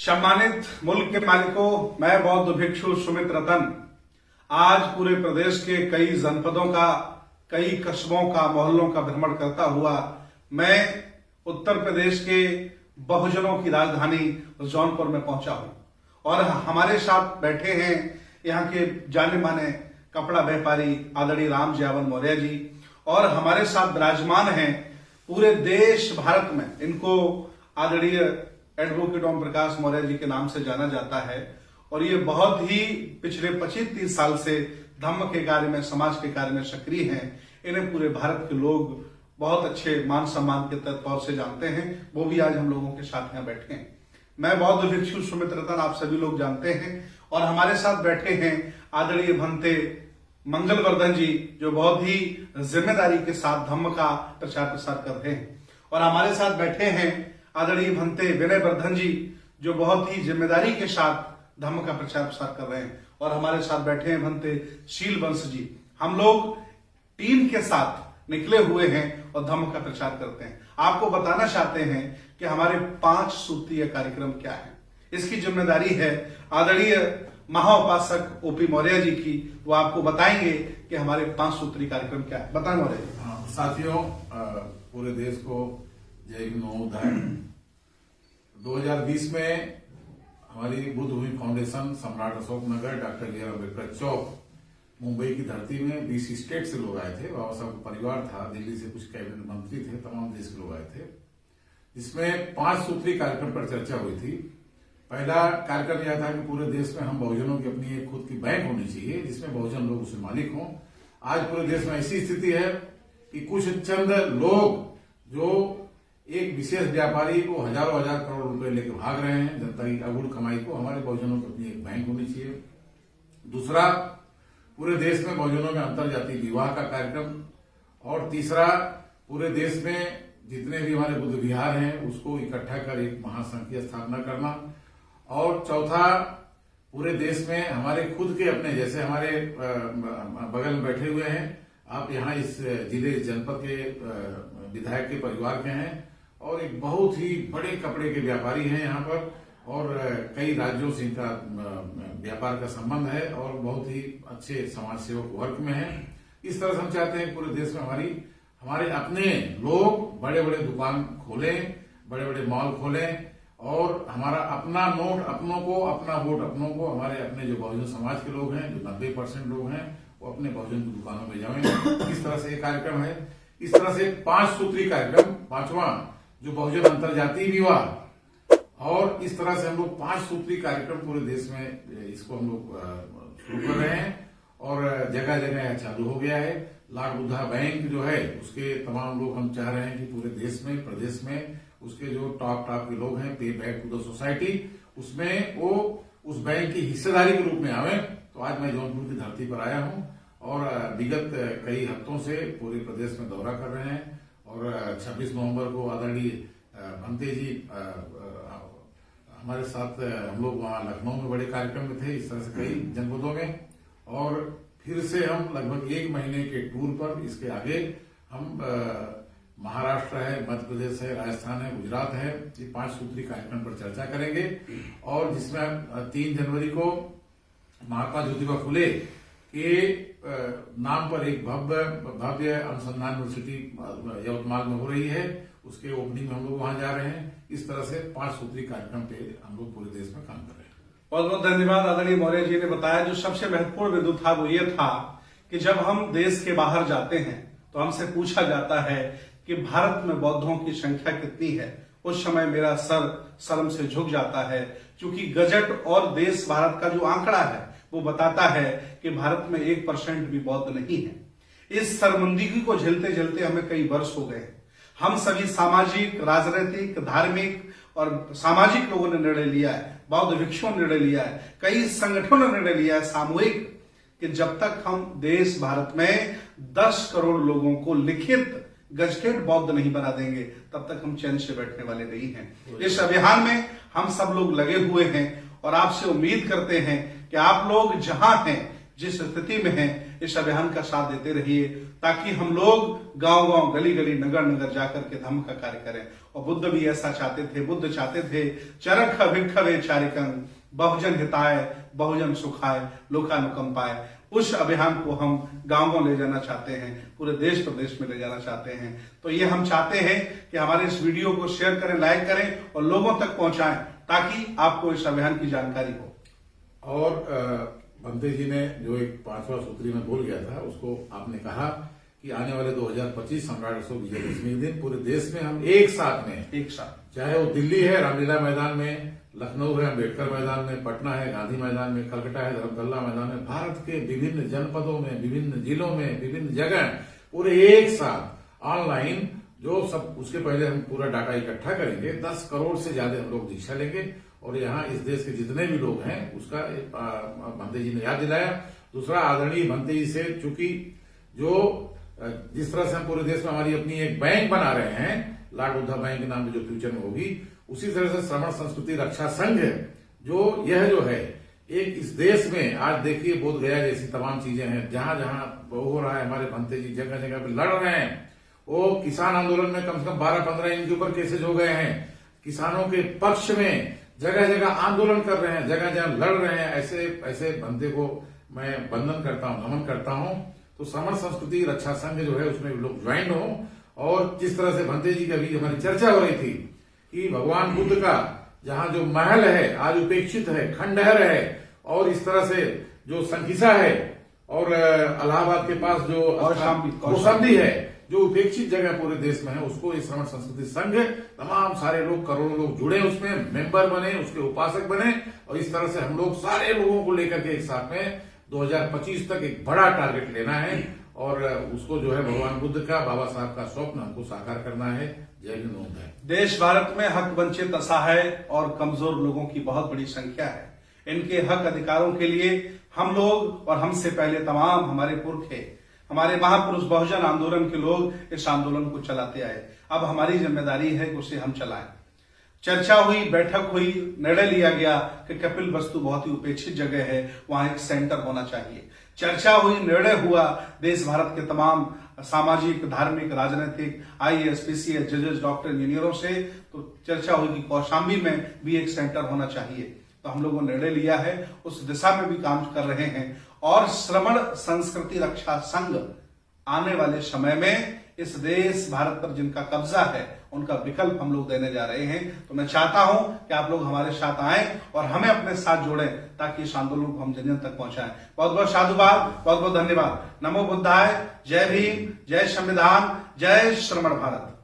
सम्मानित मुल्क के मालिकों, मैं बौद्ध भिक्षु सुमित रतन आज पूरे प्रदेश के कई जनपदों का, कई कस्बों का, मोहल्लों का भ्रमण करता हुआ मैं उत्तर प्रदेश के बहुजनों की राजधानी जौनपुर में पहुंचा हूं और हमारे साथ बैठे हैं यहाँ के जाने माने कपड़ा व्यापारी आदरणीय राम जयावन मौर्य जी और हमारे साथ विराजमान हैं पूरे देश भारत में इनको आदरणीय एडवोकेट ओम प्रकाश मौर्य जी के नाम से जाना जाता है और ये बहुत ही पिछले 25-30 साल से धम्म के कार्य में, समाज के कार्य में सक्रिय हैं। इन्हें पूरे भारत के लोग बहुत अच्छे मान सम्मान के तौर से जानते हैं। वो भी आज हम लोगों के साथ यहाँ बैठे हैं। मैं बौद्ध भिक्षु सुमित रतन, आप सभी लोग जानते हैं और हमारे साथ बैठे हैं आदरणीय भंते मंगलवर्धन जी जो बहुत ही जिम्मेदारी के साथ धम्म का प्रचार प्रसार कर रहे हैं और हमारे साथ बैठे हैं आदरणीय भंते विनय वर्धन जी जो बहुत ही जिम्मेदारी के साथ धम्म का प्रचार प्रसार कर रहे हैं और हमारे साथ बैठे हैं भंते शील वंश जी। हम लोग टीम के साथ निकले हुए हैं और धम्म का प्रचार करते हैं। आपको बताना चाहते हैं कि हमारे 5 सूत्रीय कार्यक्रम क्या है। इसकी जिम्मेदारी है आदरणीय महाउपासक ओपी मौर्य जी की। वो आपको बताएंगे कि हमारे 5 सूत्रीय कार्यक्रम क्या है। बताएं मौर्य जी। साथियों, पूरे देश को जय हिंद नवोदय। 2020 में हमारी बुद्ध भूमि फाउंडेशन, सम्राट Ashok Nagar, doctor B are Ambedkar चौक, मुंबई की धरती में 20 स्टेट से लोग आए थे। बाबा साहब का परिवार था, दिल्ली से कुछ कैबिनेट मंत्री थे, तमाम देश के लोग आए थे, जिसमें 5 सूत्रीय कार्यक्रम पर चर्चा हुई थी। पहला कार्यक्रम यह था कि पूरे देश में हम बहुजनों की अपनी एक खुद की बैंक होनी चाहिए जिसमें बहुजन लोग उसके मालिक हों। आज पूरे देश में ऐसी स्थिति है कि कुछ चंद लोग जो एक विशेष व्यापारी को हजारों हजार करोड़ रुपए लेकर भाग रहे हैं जनता की अगुड़ कमाई को। हमारे बहुजनों की अपनी एक बैंक होनी चाहिए। दूसरा, पूरे देश में बहुजनों में अंतरजातीय विवाह का कार्यक्रम। और तीसरा, पूरे देश में जितने भी हमारे बुद्ध विहार हैं उसको इकट्ठा कर एक महासंघ की स्थापना करना। और चौथा, पूरे देश में हमारे खुद के अपने, जैसे हमारे बगल में बैठे हुए हैं आप, यहाँ इस जिले जनपद के विधायक के परिवार के हैं और एक बहुत ही बड़े कपड़े के व्यापारी हैं यहाँ पर और कई राज्यों से इनका व्यापार का संबंध है और बहुत ही अच्छे समाज सेवक वर्ग में है। इस तरह से हम चाहते हैं पूरे देश में हमारे अपने लोग बड़े बड़े दुकान खोलें, बड़े बड़े मॉल खोलें और हमारा अपना नोट अपनों को, अपना वोट अपनों को। हमारे अपने जो बहुजन समाज के लोग हैं, जो 90% लोग हैं, वो अपने बहुजन की दुकानों में जाएं। इस तरह से एक कार्यक्रम है। इस तरह से 5 सूत्रीय कार्यक्रम, 5वां जो बहुजन अंतरजातीय विवाह, और इस तरह से हम लोग 5 सूत्रीय कार्यक्रम पूरे देश में इसको हम लोग शुरू कर रहे हैं और जगह जगह यह चालू हो गया है। लाख बुद्धा बैंक जो है उसके तमाम लोग हम चाह रहे हैं कि पूरे देश में, प्रदेश में उसके जो टॉप के लोग हैं, पे बैक टू द सोसाइटी, उसमें वो उस बैंक की हिस्सेदारी के रूप में आवे। तो आज मैं जौनपुर की धरती पर आया हूं और विगत कई हफ्तों से पूरे प्रदेश में दौरा कर रहे हैं और 26 नवंबर को आदरणीय भंते जी हमारे साथ, हम लोग वहां लखनऊ में बड़े कार्यक्रम में थे, इस तरह से कई जनपदों में, और फिर से हम लगभग 1 महीने के टूर पर, इसके आगे हम महाराष्ट्र है, मध्य प्रदेश है, राजस्थान है, गुजरात है, ये 5 सूत्रीय कार्यक्रम पर चर्चा करेंगे और जिसमें 3 जनवरी को महात्मा ज्योतिबा फुले के नाम पर एक भव्य अनुसंधान यूनिवर्सिटी यवतमाल में हो रही है, उसके ओपनिंग में हम लोग वहां जा रहे हैं। इस तरह से 5 सूत्रीय कार्यक्रम पे हम लोग पूरे देश में काम कर रहे हैं। बहुत बहुत धन्यवाद आदरणीय मौर्य जी ने बताया। जो सबसे महत्वपूर्ण बिंदु था वो ये था कि जब हम देश के बाहर जाते हैं तो हमसे पूछा जाता है कि भारत में बौद्धों की संख्या कितनी है। उस समय मेरा सर शर्म से झुक जाता है क्योंकि गजट और देश भारत का जो आंकड़ा है वो बताता है कि भारत में 1% भी बौद्ध नहीं है। इस शर्मिंदगी को झेलते झेलते हमें कई वर्ष हो गए। हम सभी सामाजिक, राजनीतिक, धार्मिक और सामाजिक लोगों ने निर्णय लिया है, बौद्ध भिक्षुओं ने निर्णय लिया है, कई संगठनों ने निर्णय लिया है सामूहिक, कि जब तक हम देश भारत में 10 करोड़ लोगों को लिखित गजटेड बौद्ध नहीं बना देंगे तब तक हम चैन से बैठने वाले नहीं हैं। इस अभियान में हम सब लोग लगे हुए हैं और आपसे उम्मीद करते हैं कि आप लोग जहां हैं, जिस स्थिति में हैं, इस अभियान का साथ देते रहिए, ताकि हम लोग गांव-गांव, गली-गली, नगर-नगर जाकर के धम्म का कार्य करें। और बुद्ध भी ऐसा चाहते थे। बुद्ध चाहते थे चरख भिक्षवे चारिकं, बहुजन हिताय बहुजन सुखाय लोकानुकंपाय। उस अभियान को हम गांव-गांव ले जाना चाहते हैं, पूरे देश प्रदेश में ले जाना चाहते हैं। तो ये हम चाहते हैं कि हमारे इस वीडियो को शेयर करें, लाइक करें और लोगों तक पहुंचाएं, ताकि आपको इस अभियान की जानकारी हो। और भंते जी ने जो एक 5वां सूत्री में बोल गया था, उसको आपने कहा कि आने वाले 2025 सम्राट अशोक विजयदशमी के दिन पूरे देश में हम एक साथ, चाहे वो दिल्ली है रामलीला मैदान में, लखनऊ है अम्बेडकर मैदान में, पटना है गांधी मैदान में, कलकत्ता है धर्मतल्ला मैदान में, भारत के विभिन्न जनपदों में, विभिन्न जिलों में, विभिन्न जगह पूरे एक साथ ऑनलाइन, जो सब उसके पहले हम पूरा डाटा इकट्ठा करेंगे। 10 करोड़ से ज्यादा हम लोग दीक्षा लेंगे और यहाँ इस देश के जितने भी लोग हैं उसका भंते जी ने याद दिलाया। दूसरा, आदरणीय भंते जी से, चूंकि जो जिस तरह से हम पूरे देश में हमारी अपनी एक बैंक बना रहे हैं, लॉर्ड बुद्धा बैंक के नाम पे जो फ्यूचर में होगी, उसी तरह से श्रमण संस्कृति रक्षा संघ जो यह जो है एक इस देश में, आज देखिए बोध गया जैसी तमाम चीजें हैं, जहां जहां हो रहा है, हमारे भंते जी जगह जगह पे लड़ रहे हैं। वो किसान आंदोलन में कम से कम 12-15 इनके ऊपर केसेज हो गए हैं। किसानों के पक्ष में जगह जगह आंदोलन कर रहे हैं, जगह जगह लड़ रहे हैं। ऐसे भंते को मैं वंदन करता हूं, नमन करता हूं। तो श्रमण संस्कृति रक्षा संघ जो है उसमें लोग ज्वाइन हो। और जिस तरह से भंते जी की अभी हमारी चर्चा हो रही थी कि भगवान बुद्ध का जहां जो महल है आज उपेक्षित है, खंडहर है, और इस तरह से जो संकिसा है और इलाहाबाद के पास जो कौशाम्बी है, जो उपेक्षित जगह पूरे देश में है, उसको इस श्रमण संस्कृति संघ तमाम सारे लोग, करोड़ों लोग जुड़े, उसमें मेंबर बने, उसके उपासक बने। और इस तरह से हम लोग सारे लोगों को लेकर के एक साथ में 2025 तक एक बड़ा टारगेट लेना है और उसको जो है भगवान बुद्ध का, बाबा साहब का स्वप्न हमको साकार करना है। जय हिंद है। देश भारत में हक वंचित, असहाय और कमजोर लोगों की बहुत बड़ी संख्या है। इनके हक अधिकारों के लिए हम लोग और हमसे पहले तमाम हमारे पुरखे, हमारे महापुरुष बहुजन आंदोलन के लोग इस आंदोलन को चलाते आए। अब हमारी जिम्मेदारी है कि उसे हम चलाएं। चर्चा हुई, बैठक हुई, निर्णय लिया गया कि कपिल वस्तु बहुत ही उपेक्षित जगह है, वहां एक सेंटर होना चाहिए। चर्चा हुई, निर्णय हुआ, देश भारत के तमाम सामाजिक, धार्मिक, राजनीतिक, IAS, PCS, जजेस, डॉक्टर, इंजीनियरों से तो चर्चा हुई कि कौशाम्बी में भी एक सेंटर होना चाहिए। तो हम लोगों ने निर्णय लिया है, उस दिशा में भी काम कर रहे हैं। और श्रमण संस्कृति रक्षा संघ आने वाले समय में इस देश भारत पर जिनका कब्जा है उनका विकल्प हम लोग देने जा रहे हैं। तो मैं चाहता हूं कि आप लोग हमारे साथ आएं और हमें अपने साथ जोड़ें, ताकि इस आंदोलन को हम जन जन तक पहुंचाएं। बहुत बहुत साधुवाद, बहुत बहुत धन्यवाद। नमो बुद्धाय। जय भीम, जय संविधान, जय श्रमण भारत।